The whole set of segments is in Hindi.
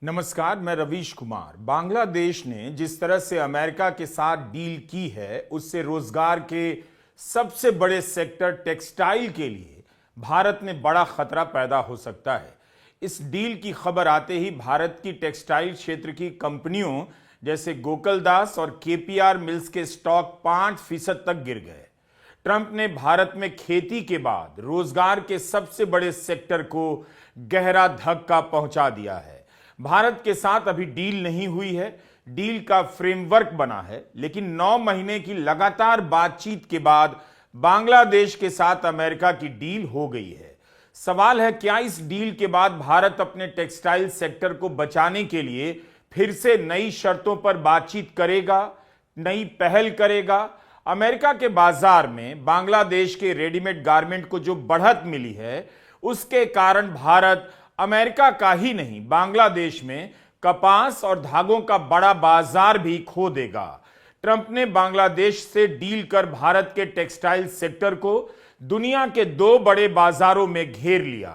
नमस्कार, मैं रवीश कुमार। बांग्लादेश ने जिस तरह से अमेरिका के साथ डील की है, उससे रोजगार के सबसे बड़े सेक्टर टेक्सटाइल के लिए भारत में बड़ा खतरा पैदा हो सकता है। इस डील की खबर आते ही भारत की टेक्सटाइल क्षेत्र की कंपनियों जैसे गोकुलदास और केपीआर मिल्स के स्टॉक 5% तक गिर गए। ट्रंप ने भारत में खेती के बाद रोजगार के सबसे बड़े सेक्टर को गहरा धक्का पहुंचा दिया है। भारत के साथ अभी डील नहीं हुई है, डील का फ्रेमवर्क बना है, लेकिन 9 महीने की लगातार बातचीत के बाद बांग्लादेश के साथ अमेरिका की डील हो गई है। सवाल है, क्या इस डील के बाद भारत अपने टेक्सटाइल सेक्टर को बचाने के लिए फिर से नई शर्तों पर बातचीत करेगा, नई पहल करेगा? अमेरिका के बाजार में बांग्लादेश के रेडीमेड गारमेंट को जो बढ़त मिली है, उसके कारण भारत अमेरिका का ही नहीं, बांग्लादेश में कपास और धागों का बड़ा बाजार भी खो देगा। ट्रंप ने बांग्लादेश से डील कर भारत के टेक्सटाइल सेक्टर को दुनिया के 2 बड़े बाजारों में घेर लिया,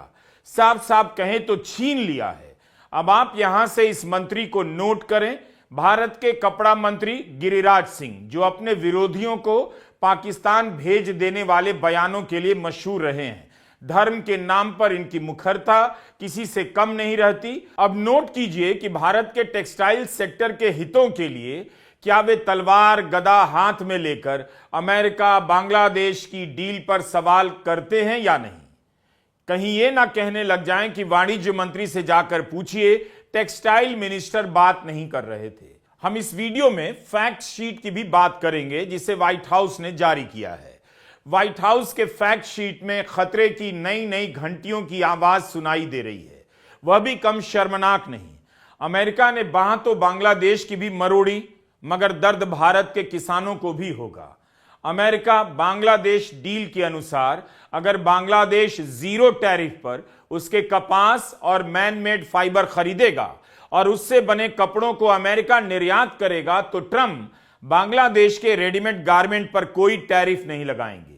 साफ साफ कहें तो छीन लिया है। अब आप यहां से इस मंत्री को नोट करें, भारत के कपड़ा मंत्री गिरिराज सिंह, जो अपने विरोधियों को पाकिस्तान भेज देने वाले बयानों के लिए मशहूर रहे हैं। धर्म के नाम पर इनकी मुखरता किसी से कम नहीं रहती। अब नोट कीजिए कि भारत के टेक्सटाइल सेक्टर के हितों के लिए क्या वे तलवार गदा हाथ में लेकर अमेरिका बांग्लादेश की डील पर सवाल करते हैं या नहीं? कहीं ये ना कहने लग जाएं कि वाणिज्य मंत्री से जाकर पूछिए, टेक्सटाइल मिनिस्टर बात नहीं कर रहे थे। हम इस वीडियो में फैक्ट शीट की भी बात करेंगे जिसे व्हाइट हाउस ने जारी किया है। व्हाइट हाउस के फैक्ट शीट में खतरे की नई नई घंटियों की आवाज सुनाई दे रही है, वह भी कम शर्मनाक नहीं। अमेरिका ने बांह तो बांग्लादेश की भी मरोड़ी, मगर दर्द भारत के किसानों को भी होगा। अमेरिका बांग्लादेश डील के अनुसार अगर बांग्लादेश 0 टैरिफ पर उसके कपास और मैन मेड फाइबर खरीदेगा और उससे बने कपड़ों को अमेरिका निर्यात करेगा, तो ट्रंप बांग्लादेश के रेडीमेड गारमेंट पर कोई टैरिफ नहीं लगाएंगे।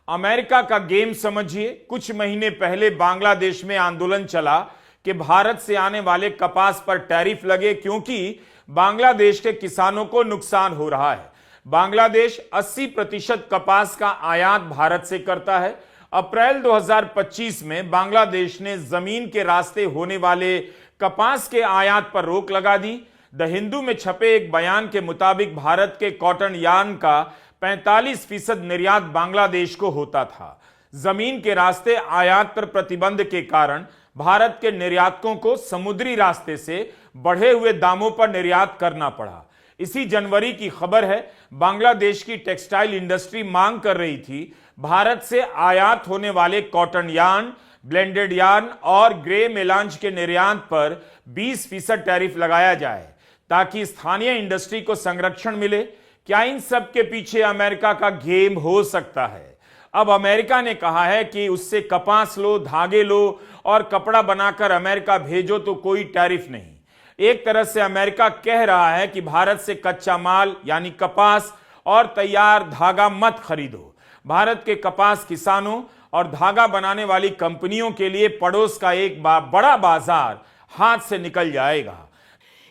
अमेरिका का गेम समझिए। कुछ महीने पहले बांग्लादेश में आंदोलन चला कि भारत से आने वाले कपास पर टैरिफ लगे, क्योंकि बांग्लादेश के किसानों को नुकसान हो रहा है। बांग्लादेश 80% कपास का आयात भारत से करता है। अप्रैल 2025 में बांग्लादेश ने जमीन के रास्ते होने वाले कपास के आयात पर रोक लगा दी। द हिंदू में छपे एक बयान के मुताबिक भारत के कॉटन यार्न का 45% निर्यात बांग्लादेश को होता था। जमीन के रास्ते आयात पर प्रतिबंध के कारण भारत के निर्यातकों को समुद्री रास्ते से बढ़े हुए दामों पर निर्यात करना पड़ा। इसी जनवरी की खबर है, बांग्लादेश की टेक्सटाइल इंडस्ट्री मांग कर रही थी भारत से आयात होने वाले कॉटन यार्न, ब्लेंडेड यार्न और ग्रे मेलांज के निर्यात पर 20% टैरिफ लगाया जाए ताकि स्थानीय इंडस्ट्री को संरक्षण मिले। क्या इन सब के पीछे अमेरिका का गेम हो सकता है? अब अमेरिका ने कहा है कि उससे कपास लो, धागे लो और कपड़ा बनाकर अमेरिका भेजो तो कोई टैरिफ नहीं। एक तरह से अमेरिका कह रहा है कि भारत से कच्चा माल यानी कपास और तैयार धागा मत खरीदो। भारत के कपास किसानों और धागा बनाने वाली कंपनियों के लिए पड़ोस का एक बड़ा बाजार हाथ से निकल जाएगा।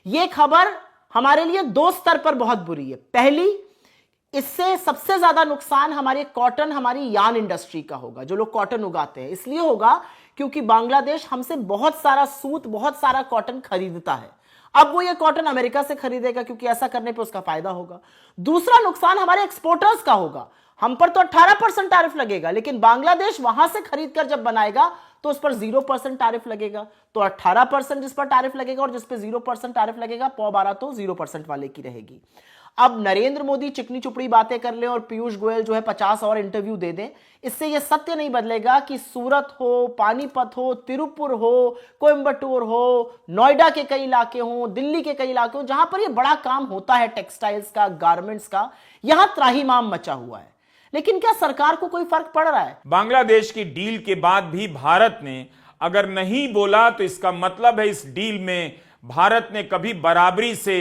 यह खबर हमारे लिए 2 स्तर पर बहुत बुरी है। पहली, इससे सबसे ज्यादा नुकसान हमारे कॉटन, हमारी यार्न इंडस्ट्री का होगा। जो लोग कॉटन उगाते हैं, इसलिए होगा क्योंकि बांग्लादेश हमसे बहुत सारा सूत, बहुत सारा कॉटन खरीदता है। अब वो ये कॉटन अमेरिका से खरीदेगा क्योंकि ऐसा करने पे उसका फायदा होगा। दूसरा नुकसान हमारे एक्सपोर्टर्स का होगा। हम पर तो 18% टैरिफ लगेगा, लेकिन बांग्लादेश वहां से खरीदकर जब बनाएगा तो उस पर 0% टैरिफ लगेगा। तो 18% जिस पर टैरिफ लगेगा और जिस पर 0% टैरिफ लगेगा, पौ 12 तो 0% वाले की रहेगी। अब नरेंद्र मोदी चिकनी चुपड़ी बातें कर ले और पीयूष गोयल जो है 50 और इंटरव्यू दे दें, इससे यह सत्य नहीं बदलेगा कि सूरत हो, पानीपत हो, तिरुपुर हो, कोयंबटूर हो, नोएडा के कई इलाके हो, दिल्ली के कई इलाके हो, जहां पर यह बड़ा काम होता है टेक्सटाइल्स का, गारमेंट्स का, यहां त्राहिमाम मचा हुआ है। लेकिन क्या सरकार को कोई फर्क पड़ रहा है? बांग्लादेश की डील के बाद भी भारत ने अगर नहीं बोला तो इसका मतलब है इस डील में भारत ने कभी बराबरी से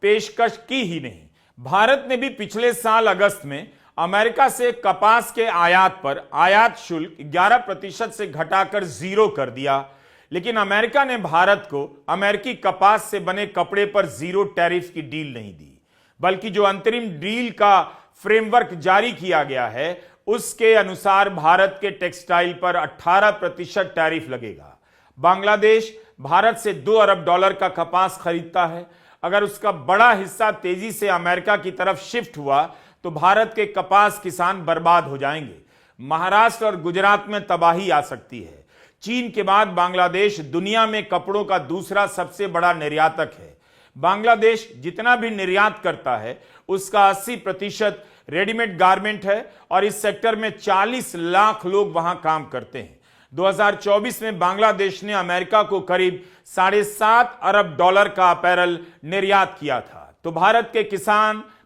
पेशकश की ही नहीं। भारत ने भी पिछले साल अगस्त में अमेरिका से कपास के आयात पर आयात शुल्क 11% से घटाकर 0 कर दिया। लेकिन अमेरिका ने भारत को अमेरिकी कपास से बने कपड़े पर 0 टैरिफ की डील नहीं दी, बल्कि जो अंतरिम डील का फ्रेमवर्क जारी किया गया है उसके अनुसार भारत के टेक्सटाइल पर 18% टैरिफ लगेगा। बांग्लादेश भारत से $2 अरब का कपास खरीदता है। अगर उसका बड़ा हिस्सा तेजी से अमेरिका की तरफ शिफ्ट हुआ तो भारत के कपास किसान बर्बाद हो जाएंगे। महाराष्ट्र और गुजरात में तबाही आ सकती है। चीन के बाद बांग्लादेश दुनिया में कपड़ों का दूसरा सबसे बड़ा निर्यातक है। बांग्लादेश जितना भी निर्यात करता है उसका 80% रेडीमेड गारमेंट है और इस सेक्टर में 40 लाख लोग वहां काम करते हैं। 2024 में बांग्लादेश ने अमेरिका को करीब $7.5 अरब का अपैरल निर्यात किया था। तो भारत के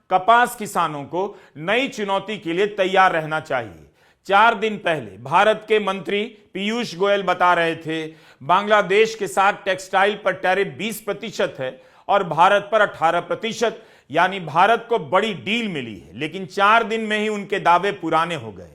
कपास किसानों को नई चुनौती के लिए तैयार रहना चाहिए। 4 दिन पहले भारत के मंत्री पीयूष गोयल बता रहे थे बांग्लादेश के साथ टेक्सटाइल पर टैरिफ 20% है और भारत पर 18%, यानी भारत को बड़ी डील मिली है। लेकिन 4 दिन में ही उनके दावे पुराने हो गए।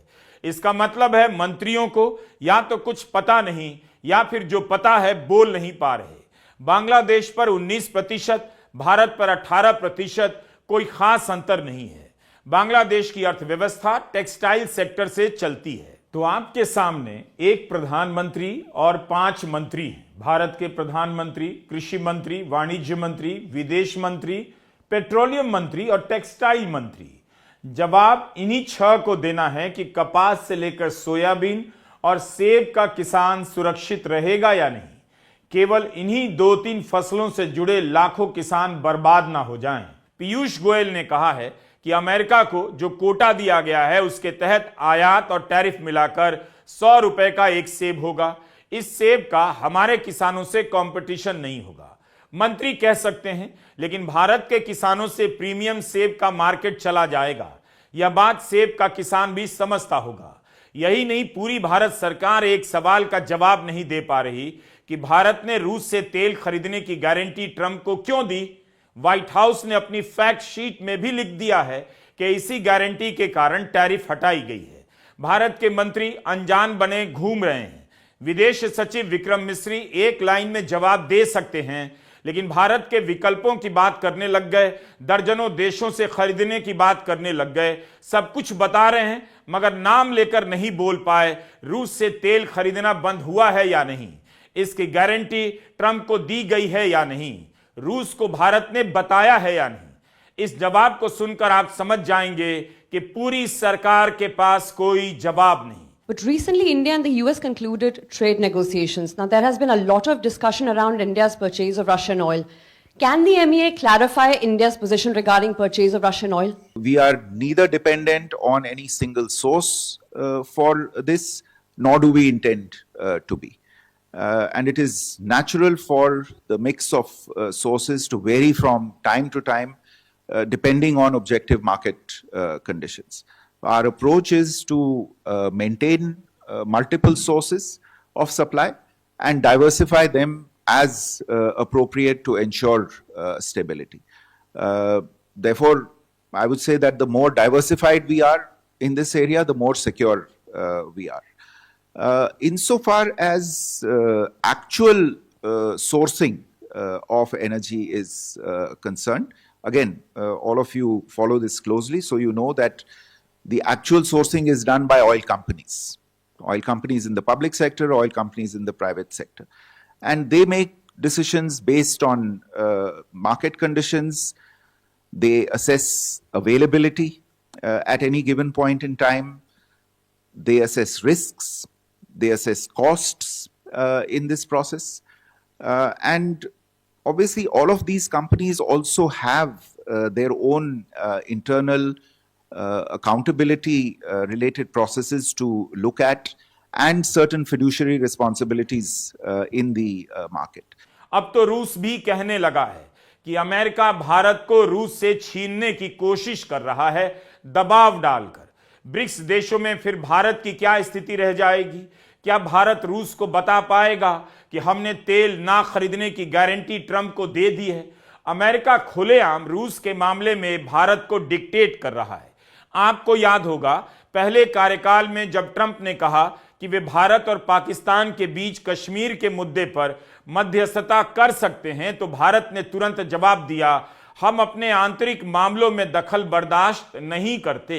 इसका मतलब है मंत्रियों को या तो कुछ पता नहीं या फिर जो पता है बोल नहीं पा रहे। बांग्लादेश पर 19%, भारत पर 18%, कोई खास अंतर नहीं है। बांग्लादेश की अर्थव्यवस्था टेक्सटाइल सेक्टर से चलती है। तो आपके सामने एक प्रधानमंत्री और 5 मंत्री हैं। भारत के प्रधानमंत्री, कृषि मंत्री, वाणिज्य मंत्री, विदेश मंत्री, पेट्रोलियम मंत्री और टेक्सटाइल मंत्री। जवाब इन्हीं 6 को देना है कि कपास से लेकर सोयाबीन और सेब का किसान सुरक्षित रहेगा या नहीं। केवल इन्हीं 2-3 फसलों से जुड़े लाखों किसान बर्बाद ना हो जाएं। पीयूष गोयल ने कहा है कि अमेरिका को जो कोटा दिया गया है उसके तहत आयात और टैरिफ मिलाकर $100 का एक सेब होगा। इस सेब का हमारे किसानों से कंपटीशन नहीं होगा। मंत्री कह सकते हैं, लेकिन भारत के किसानों से प्रीमियम सेब का मार्केट चला जाएगा। यह बात सेब का किसान भी समझता होगा। यही नहीं, पूरी भारत सरकार एक सवाल का जवाब नहीं दे पा रही कि भारत ने रूस से तेल खरीदने की गारंटी ट्रंप को क्यों दी। व्हाइट हाउस ने अपनी फैक्ट शीट में भी लिख दिया है कि इसी गारंटी के कारण टैरिफ हटाई गई है। भारत के मंत्री अनजान बने घूम रहे हैं। विदेश सचिव विक्रम मिस्री एक लाइन में जवाब दे सकते हैं, लेकिन भारत के विकल्पों की बात करने लग गए, दर्जनों देशों से खरीदने की बात करने लग गए। सब कुछ बता रहे हैं मगर नाम लेकर नहीं बोल पाए रूस से तेल खरीदना बंद हुआ है या नहीं, इसकी गारंटी ट्रंप को दी गई है या नहीं, रूस को भारत ने बताया है या नहीं। इस जवाब को सुनकर आप समझ जाएंगे कि पूरी सरकार के पास कोई जवाब नहीं। But recently, India and the US concluded trade negotiations. Now, there has been a lot of discussion around India's purchase of Russian oil. Can the MEA clarify India's position regarding purchase of Russian oil? We are neither dependent on any single source for this, nor do we intend to be. And it is natural for the mix of sources to vary from time to time, depending on objective market conditions. Our approach is to maintain multiple sources of supply and diversify them as appropriate to ensure stability. Therefore, I would say that the more diversified we are in this area, the more secure we are. Insofar as actual sourcing of energy is concerned, again, all of you follow this closely, so you know that the actual sourcing is done by oil companies in the public sector, oil companies in the private sector. And they make decisions based on market conditions. They assess availability at any given point in time. They assess risks. They assess costs in this process. And obviously, all of these companies also have their own internal accountability related processes to look at and certain fiduciary responsibilities in the market. अब तो रूस भी कहने लगा है कि अमेरिका भारत को रूस से छीनने की कोशिश कर रहा है दबाव डालकर। ब्रिक्स देशों में फिर भारत की क्या स्थिति रह जाएगी? क्या भारत रूस को बता पाएगा कि हमने तेल ना खरीदने की गारंटी ट्रंप को दे दी है? अमेरिका खुलेआम रूस के मामले में भारत को डिक्टेट कर रहा है। आपको याद होगा पहले कार्यकाल में जब ट्रंप ने कहा कि वे भारत और पाकिस्तान के बीच कश्मीर के मुद्दे पर मध्यस्थता कर सकते हैं, तो भारत ने तुरंत जवाब दिया, हम अपने आंतरिक मामलों में दखल बर्दाश्त नहीं करते।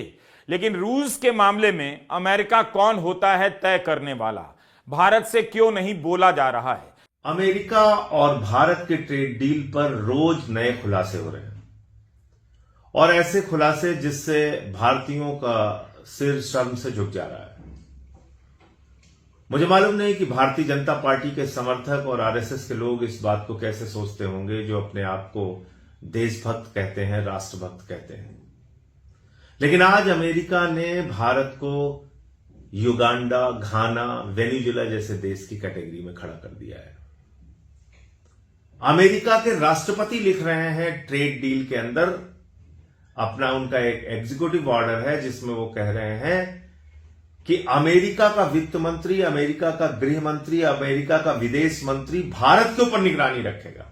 लेकिन रूस के मामले में अमेरिका कौन होता है तय करने वाला? भारत से क्यों नहीं बोला जा रहा है? अमेरिका और भारत के ट्रेड डील पर रोज नए खुलासे हो रहे हैं, और ऐसे खुलासे जिससे भारतीयों का सिर शर्म से झुक जा रहा है। मुझे मालूम नहीं कि भारतीय जनता पार्टी के समर्थक और आरएसएस के लोग इस बात को कैसे सोचते होंगे, जो अपने आप को देशभक्त कहते हैं, राष्ट्रभक्त कहते हैं। लेकिन आज अमेरिका ने भारत को युगांडा, घाना, वेनेजुएला जैसे देश की कैटेगरी में खड़ा कर दिया है। अमेरिका के राष्ट्रपति लिख रहे हैं ट्रेड डील के अंदर अपना, उनका एक एग्जीक्यूटिव ऑर्डर है जिसमें वो कह रहे हैं कि अमेरिका का वित्त मंत्री, अमेरिका का गृह मंत्री, अमेरिका का विदेश मंत्री भारत के ऊपर निगरानी रखेगा।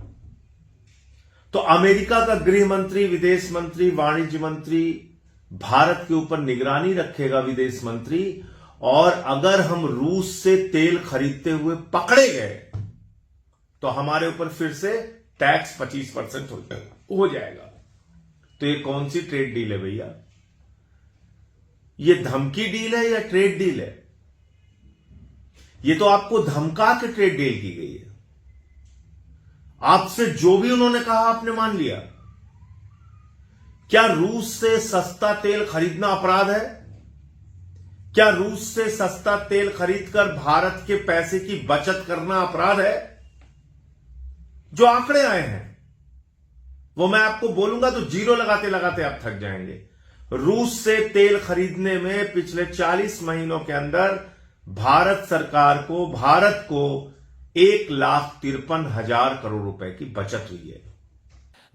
तो अमेरिका का गृह मंत्री, विदेश मंत्री, वाणिज्य मंत्री भारत के ऊपर निगरानी रखेगा, विदेश मंत्री, और अगर हम रूस से तेल खरीदते हुए पकड़े गए तो हमारे ऊपर फिर से टैक्स 25% हो जाएगा। तो ये कौन सी ट्रेड डील है भैया? ये धमकी डील है या ट्रेड डील है? ये तो आपको धमका के ट्रेड डील की गई है। आपसे जो भी उन्होंने कहा आपने मान लिया। क्या रूस से सस्ता तेल खरीदना अपराध है? क्या रूस से सस्ता तेल खरीदकर भारत के पैसे की बचत करना अपराध है? जो आंकड़े आए हैं वो मैं आपको बोलूंगा तो जीरो लगाते लगाते आप थक जाएंगे। रूस से तेल खरीदने में पिछले 40 महीनों के अंदर भारत सरकार को, भारत को 1,53,000 करोड़ रुपए की बचत हुई है।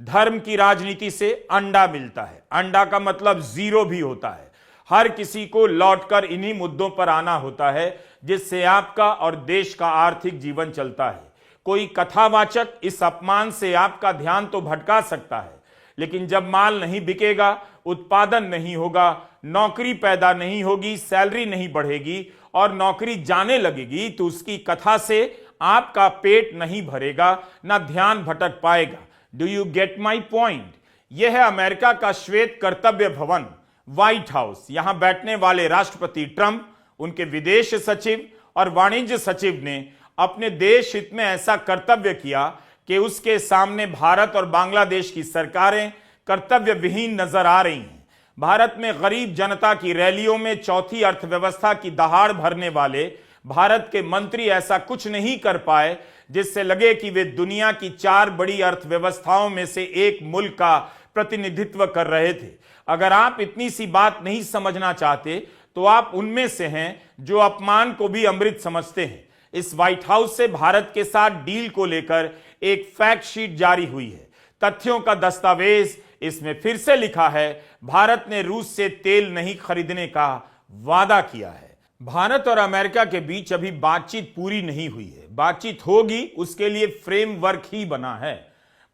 धर्म की राजनीति से अंडा मिलता है। अंडा का मतलब जीरो भी होता है। हर किसी को लौटकर इन्हीं मुद्दों पर आना होता है जिससे आपका और देश का आर्थिक जीवन चलता है। कोई कथावाचक इस अपमान से आपका ध्यान तो भटका सकता है, लेकिन जब माल नहीं बिकेगा, उत्पादन नहीं होगा, नौकरी पैदा नहीं होगी, सैलरी नहीं बढ़ेगी और नौकरी जाने लगेगी, तो उसकी कथा से आपका पेट नहीं भरेगा, ना ध्यान भटक पाएगा। Do you get my point? यह है अमेरिका का श्वेत कर्तव्य भवन, व्हाइट हाउस। यहां बैठने वाले राष्ट्रपति ट्रंप, उनके विदेश सचिव और वाणिज्य सचिव ने अपने देश हित में ऐसा कर्तव्य किया कि उसके सामने भारत और बांग्लादेश की सरकारें कर्तव्य विहीन नजर आ रही हैं। भारत में गरीब जनता की रैलियों में चौथी अर्थव्यवस्था की दहाड़ भरने वाले भारत के मंत्री ऐसा कुछ नहीं कर पाए जिससे लगे कि वे दुनिया की 4 बड़ी अर्थव्यवस्थाओं में से एक मुल्क का प्रतिनिधित्व कर रहे थे। अगर आप इतनी सी बात नहीं समझना चाहते तो आप उनमें से हैं जो अपमान को भी अमृत समझते हैं। इस व्हाइट हाउस से भारत के साथ डील को लेकर एक फैक्ट शीट जारी हुई है, तथ्यों का दस्तावेज। इसमें फिर से लिखा है, भारत ने रूस से तेल नहीं खरीदने का वादा किया है। भारत और अमेरिका के बीच अभी बातचीत पूरी नहीं हुई है। बातचीत होगी, उसके लिए फ्रेमवर्क ही बना है।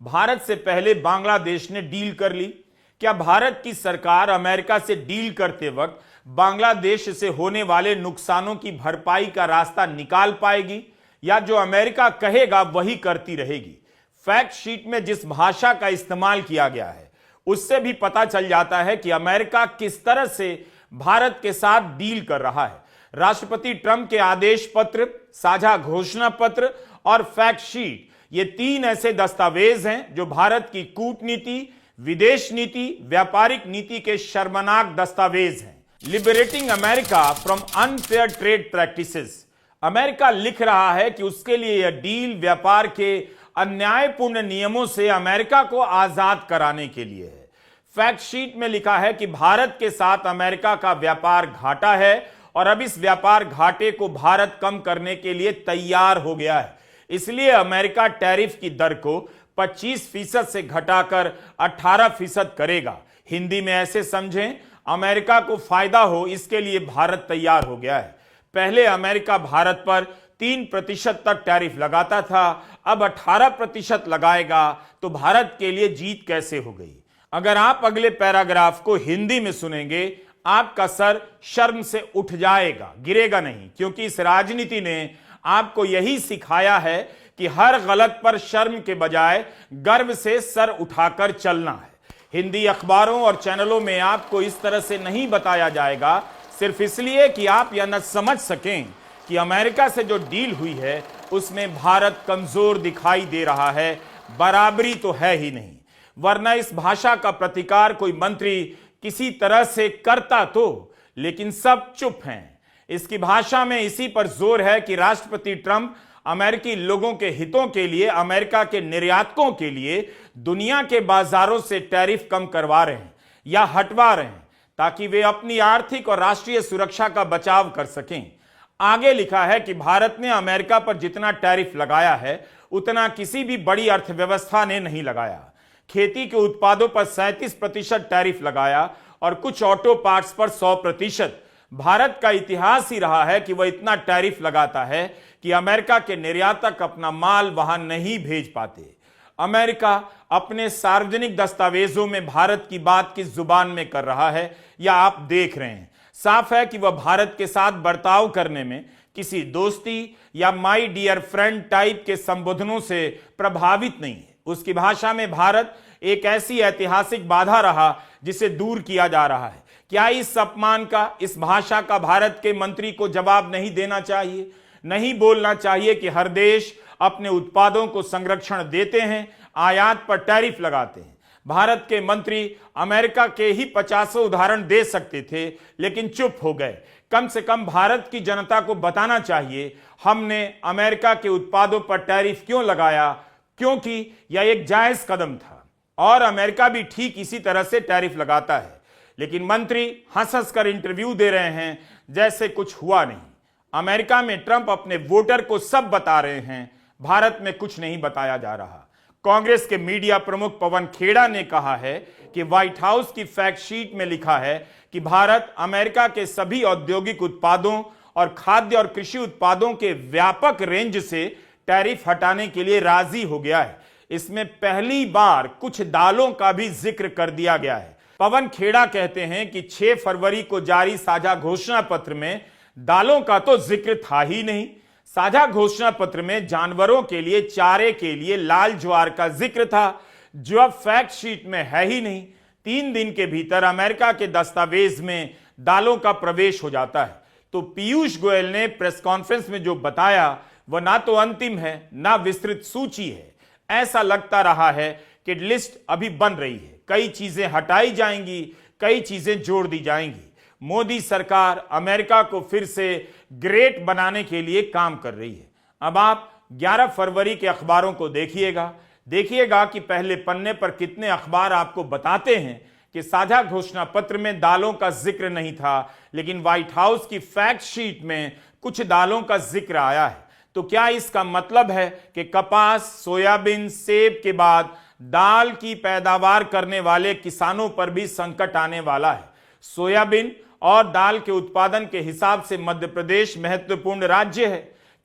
भारत से पहले बांग्लादेश ने डील कर ली। क्या भारत की सरकार अमेरिका से डील करते वक्त बांग्लादेश से होने वाले नुकसानों की भरपाई का रास्ता निकाल पाएगी, या जो अमेरिका कहेगा वही करती रहेगी? फैक्ट शीट में जिस भाषा का इस्तेमाल किया गया है उससे भी पता चल जाता है कि अमेरिका किस तरह से भारत के साथ डील कर रहा है। राष्ट्रपति ट्रंप के आदेश पत्र, साझा घोषणा पत्र और फैक्ट शीट, ये 3 ऐसे दस्तावेज हैं जो भारत की कूटनीति, विदेश नीति, व्यापारिक नीति के शर्मनाक दस्तावेज हैं। Liberating America from unfair trade practices. America लिख रहा है कि उसके लिए यह डील व्यापार के अन्यायपूर्ण नियमों से अमेरिका को आजाद कराने के लिए है। फैक्ट शीट में लिखा है कि भारत के साथ अमेरिका का व्यापार घाटा है और अब इस व्यापार घाटे को भारत कम करने के लिए तैयार हो गया है। इसलिए अमेरिका टैरिफ की दर को 25% से घटाकर 18% करेगा। हिंदी में ऐसे समझें, अमेरिका को फायदा हो इसके लिए भारत तैयार हो गया है। पहले अमेरिका भारत पर 3% तक टैरिफ लगाता था, अब 18% लगाएगा, तो भारत के लिए जीत कैसे हो गई? अगर आप अगले पैराग्राफ को हिंदी में सुनेंगे, आपका सर शर्म से उठ जाएगा, गिरेगा नहीं, क्योंकि इस राजनीति ने आपको यही सिखाया है कि हर गलत पर शर्म के बजाय गर्व से सर उठाकर चलना है। हिंदी अखबारों और चैनलों में आपको इस तरह से नहीं बताया जाएगा, सिर्फ इसलिए कि आप यह न समझ सकें कि अमेरिका से जो डील हुई है उसमें भारत कमजोर दिखाई दे रहा है, बराबरी तो है ही नहीं। वरना इस भाषा का प्रतिकार कोई मंत्री किसी तरह से करता तो, लेकिन सब चुप हैं। इसकी भाषा में इसी पर जोर है कि राष्ट्रपति ट्रंप अमेरिकी लोगों के हितों के लिए, अमेरिका के निर्यातकों के लिए दुनिया के बाजारों से टैरिफ कम करवा रहे हैं या हटवा रहे हैं, ताकि वे अपनी आर्थिक और राष्ट्रीय सुरक्षा का बचाव कर सकें। आगे लिखा है कि भारत ने अमेरिका पर जितना टैरिफ लगाया है उतना किसी भी बड़ी अर्थव्यवस्था ने नहीं लगाया। खेती के उत्पादों पर 37% टैरिफ लगाया और कुछ ऑटो पार्ट्स पर 100%। भारत का इतिहास ही रहा है कि वह इतना टैरिफ लगाता है कि अमेरिका के निर्यातक अपना माल वहां नहीं भेज पाते। अमेरिका अपने सार्वजनिक दस्तावेजों में भारत की बात किस जुबान में कर रहा है या आप देख रहे हैं। साफ है कि वह भारत के साथ बर्ताव करने में किसी दोस्ती या माय डियर फ्रेंड टाइप के संबोधनों से प्रभावित नहीं है। उसकी भाषा में भारत एक ऐसी ऐतिहासिक बाधा रहा जिसे दूर किया जा रहा है। क्या इस अपमान का, इस भाषा का भारत के मंत्री को जवाब नहीं देना चाहिए? नहीं बोलना चाहिए कि हर देश अपने उत्पादों को संरक्षण देते हैं, आयात पर टैरिफ लगाते हैं। भारत के मंत्री अमेरिका के ही 50 उदाहरण दे सकते थे, लेकिन चुप हो गए। कम से कम भारत की जनता को बताना चाहिए हमने अमेरिका के उत्पादों पर टैरिफ क्यों लगाया, क्योंकि यह एक जायज कदम था और अमेरिका भी ठीक इसी तरह से टैरिफ लगाता है। लेकिन मंत्री हंस हंस कर इंटरव्यू दे रहे हैं जैसे कुछ हुआ नहीं। अमेरिका में ट्रंप अपने वोटर को सब बता रहे हैं, भारत में कुछ नहीं बताया जा रहा। कांग्रेस के मीडिया प्रमुख पवन खेड़ा ने कहा है कि व्हाइट हाउस की फैक्ट शीट में लिखा है कि भारत अमेरिका के सभी औद्योगिक उत्पादों और खाद्य और कृषि उत्पादों के व्यापक रेंज से टैरिफ हटाने के लिए राजी हो गया है। इसमें पहली बार कुछ दालों का भी जिक्र कर दिया गया है। पवन खेड़ा कहते हैं कि 6 फरवरी को जारी साझा घोषणा पत्र में दालों का तो जिक्र था ही नहीं। साझा घोषणा पत्र में जानवरों के लिए चारे के लिए लाल ज्वार का जिक्र था, जो अब फैक्ट शीट में है ही नहीं। 3 दिन के भीतर अमेरिका के दस्तावेज में दालों का प्रवेश हो जाता है। तो पीयूष गोयल ने प्रेस कॉन्फ्रेंस में जो बताया वह ना तो अंतिम है ना विस्तृत सूची है। ऐसा लगता रहा है कि लिस्ट अभी बन रही है, कई चीजें हटाई जाएंगी, कई चीजें जोड़ दी जाएंगी। मोदी सरकार अमेरिका को फिर से ग्रेट बनाने के लिए काम कर रही है। अब आप 11 फरवरी के अखबारों को देखिएगा कि पहले पन्ने पर कितने अखबार आपको बताते हैं कि साझा घोषणा पत्र में दालों का जिक्र नहीं था, लेकिन व्हाइट हाउस की फैक्ट शीट में कुछ दालों का जिक्र आया है। तो क्या इसका मतलब है कि कपास, सोयाबीन, सेब के बाद दाल की पैदावार करने वाले किसानों पर भी संकट आने वाला है? सोयाबीन और दाल के उत्पादन के हिसाब से मध्य प्रदेश महत्वपूर्ण राज्य है।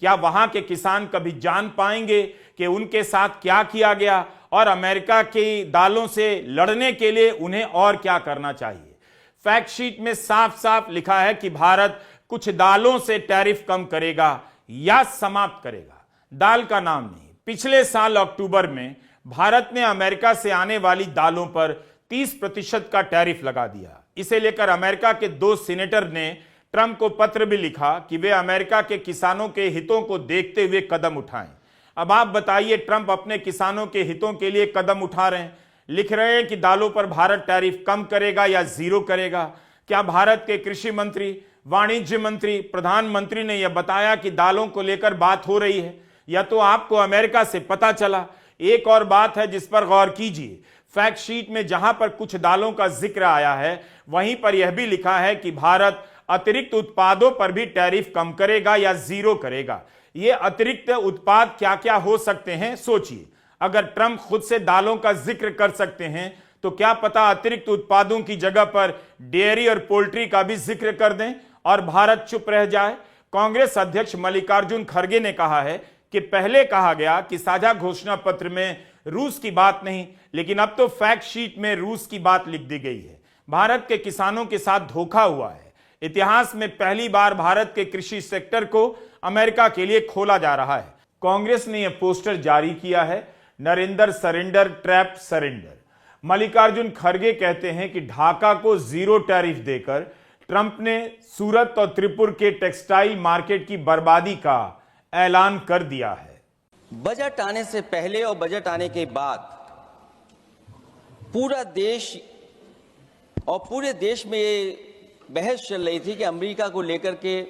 क्या वहां के किसान कभी जान पाएंगे कि उनके साथ क्या किया गया और अमेरिका की दालों से लड़ने के लिए उन्हें और क्या करना चाहिए? फैक्ट शीट में साफ साफ लिखा है कि भारत कुछ दालों से टैरिफ कम करेगा या समाप्त करेगा। दाल का नाम नहीं। पिछले साल अक्टूबर में भारत ने अमेरिका से आने वाली दालों पर 30% का टैरिफ लगा दिया। इसे लेकर अमेरिका के 2 सीनेटर ने ट्रंप को पत्र भी लिखा कि वे अमेरिका के किसानों के हितों को देखते हुए कदम उठाएं। अब आप बताइए, ट्रंप अपने किसानों के हितों के लिए कदम उठा रहे हैं, लिख रहे हैं कि दालों पर भारत टैरिफ कम करेगा या जीरो करेगा। क्या भारत के कृषि मंत्री, वाणिज्य मंत्री, प्रधानमंत्री ने यह बताया कि दालों को लेकर बात हो रही है, या तो आपको अमेरिका से पता चला? एक और बात है जिस पर गौर कीजिए। फैक्ट शीट में जहां पर कुछ दालों का जिक्र आया है, वहीं पर यह भी लिखा है कि भारत अतिरिक्त उत्पादों पर भी टैरिफ कम करेगा या जीरो करेगा। ये अतिरिक्त उत्पाद क्या क्या हो सकते हैं, सोचिए। अगर ट्रंप खुद से दालों का जिक्र कर सकते हैं तो क्या पता अतिरिक्त उत्पादों की जगह पर डेयरी और पोल्ट्री का भी जिक्र कर दें और भारत चुप रह जाए। कांग्रेस अध्यक्ष मल्लिकार्जुन खड़गे ने कहा है कि पहले कहा गया कि साझा घोषणा पत्र में रूस की बात नहीं, लेकिन अब तो फैक्ट शीट में रूस की बात लिख दी गई है। भारत के किसानों के साथ धोखा हुआ है। इतिहास में पहली बार भारत के कृषि सेक्टर को अमेरिका के लिए खोला जा रहा है। कांग्रेस ने यह पोस्टर जारी किया है, Narendra surrender trap surrender. Mallikarjun खड़गे कहते हैं कि ढाका को जीरो टैरिफ देकर ट्रंप ने सूरत और त्रिपुर के टेक्सटाइल मार्केट की बर्बादी का ऐलान कर दिया है। बजट आने से पहले और बजट आने के बाद पूरा देश और पूरे देश में ये बहस चल रही थी कि अमेरिका को लेकर के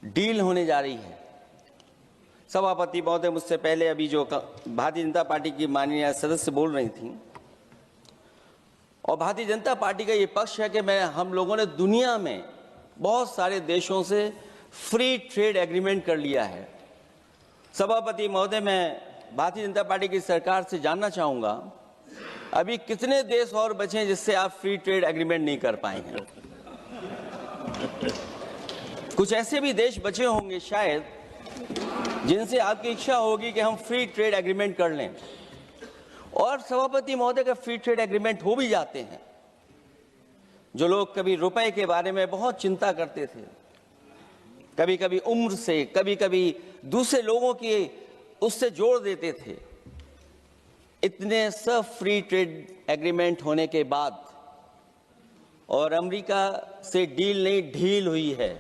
डील होने जा रही है। सभापति महोदय मुझसे पहले अभी जो भारतीय जनता पार्टी की माननीय सदस्य बोल रही थी, और भारतीय जनता पार्टी का ये पक्ष है कि हम लोगों ने दुनिया में बहुत सारे देशों से फ्री ट्रेड एग्रीमेंट कर लिया है। सभापति महोदय, मैं भारतीय जनता पार्टी की सरकार से जानना चाहूंगा, अभी कितने देश और बचे हैं जिससे आप फ्री ट्रेड एग्रीमेंट नहीं कर पाए हैं? कुछ ऐसे भी देश बचे होंगे शायद जिनसे आपकी इच्छा होगी कि हम फ्री ट्रेड एग्रीमेंट कर लें, और सभापति महोदय का फ्री ट्रेड एग्रीमेंट हो भी जाते हैं। जो लोग कभी रुपए के बारे में बहुत चिंता करते थे, कभी कभी उम्र से, कभी कभी दूसरे लोगों की उससे जोड़ देते थे, इतने सब फ्री ट्रेड एग्रीमेंट होने के बाद और अमेरिका से डील नहीं ढील हुई है,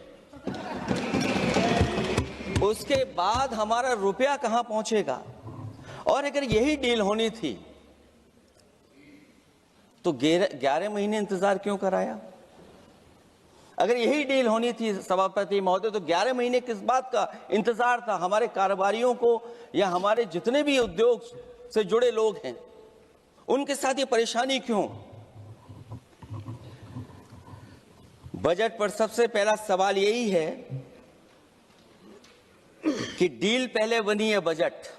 उसके बाद हमारा रुपया कहां पहुंचेगा? और अगर यही डील होनी थी तो 11 महीने इंतजार क्यों कराया? अगर यही डील होनी थी सभापति महोदय, तो 11 महीने किस बात का इंतजार था? हमारे कारोबारियों को या हमारे जितने भी उद्योग से जुड़े लोग हैं उनके साथ ये परेशानी क्यों? बजट पर सबसे पहला सवाल यही है कि डील पहले बनी है बजट।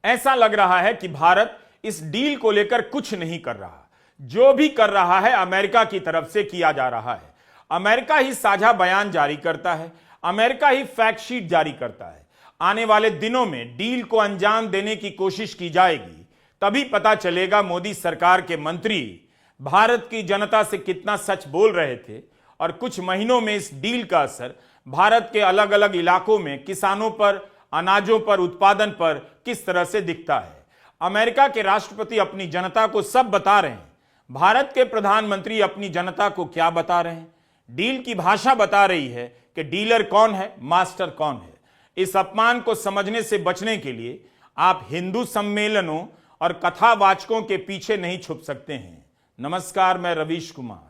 ऐसा लग रहा है कि भारत इस डील को लेकर कुछ नहीं कर रहा। जो भी कर रहा है अमेरिका की तरफ से किया जा रहा है। अमेरिका ही साझा बयान जारी करता है, अमेरिका ही फैक्ट शीट जारी करता है। आने वाले दिनों में डील को अंजाम देने की कोशिश की जाएगी, तभी पता चलेगा मोदी सरकार के मंत्री भारत की जनता से कितना सच बोल रहे थे और कुछ महीनों में इस डील का असर भारत के अलग अलग इलाकों में किसानों पर, अनाजों पर, उत्पादन पर किस तरह से दिखता है। अमेरिका के राष्ट्रपति अपनी जनता को सब बता रहे हैं, भारत के प्रधानमंत्री अपनी जनता को क्या बता रहे हैं? डील की भाषा बता रही है कि डीलर कौन है, मास्टर कौन है। इस अपमान को समझने से बचने के लिए आप हिंदू सम्मेलनों और कथावाचकों के पीछे नहीं छुप सकते हैं। नमस्कार, मैं रवीश कुमार।